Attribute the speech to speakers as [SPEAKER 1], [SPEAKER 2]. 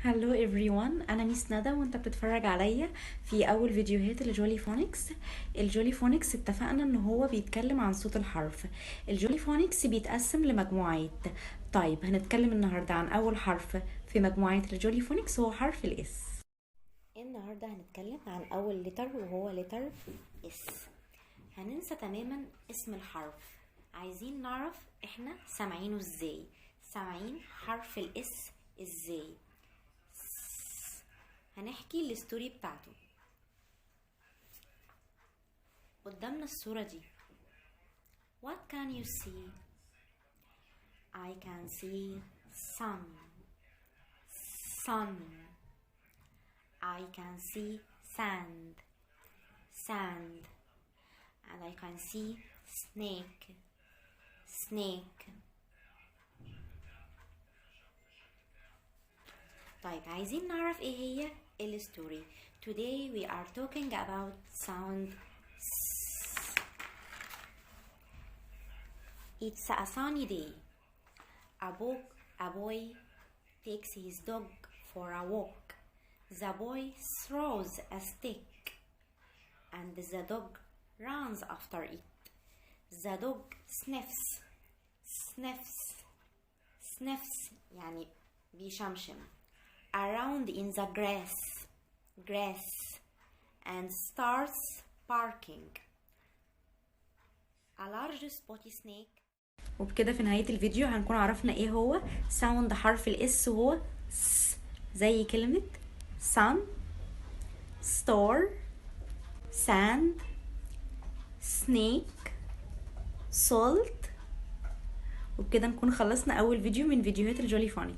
[SPEAKER 1] هلو everyone، انا ميس ندى وانت بتتفرج عليا في اول فيديوهات الجولي فونكس. الجولي فونكس اتفقنا ان هو بيتكلم عن صوت الحرف. الجولي فونكس بيتقسم لمجموعات. طيب هنتكلم النهارده عن اول حرف في مجموعة الجولي فونكس، هو حرف الاس. النهارده هنتكلم عن اول لتر وهو لتر اس. هننسى تماما اسم الحرف، عايزين نعرف احنا سامعينه ازاي، سامعين حرف الاس ازاي. هنحكي الستوري بتاعته. قدامنا الصورة دي. What can you see? I can see sun. Sun. I can see sand. Sand. And I can see snake. Snake. طيب عايزين نعرف ايه هي الستوري. Today we are talking about sound S. It's a sunny day. A boy takes his dog for a walk. The boy throws a stick and the dog runs after it. The dog sniffs. Sniffs. Sniffs يعني بيشمشم. Around in the grass and starts barking. A large spotty snake. وبكده في نهاية الفيديو هنكون عرفنا ايه هو ساوند حرف الاس، وهو س، زي كلمة sun, store, sand, snake, salt. وبكده نكون خلصنا اول فيديو من فيديوهات الجولي فوني.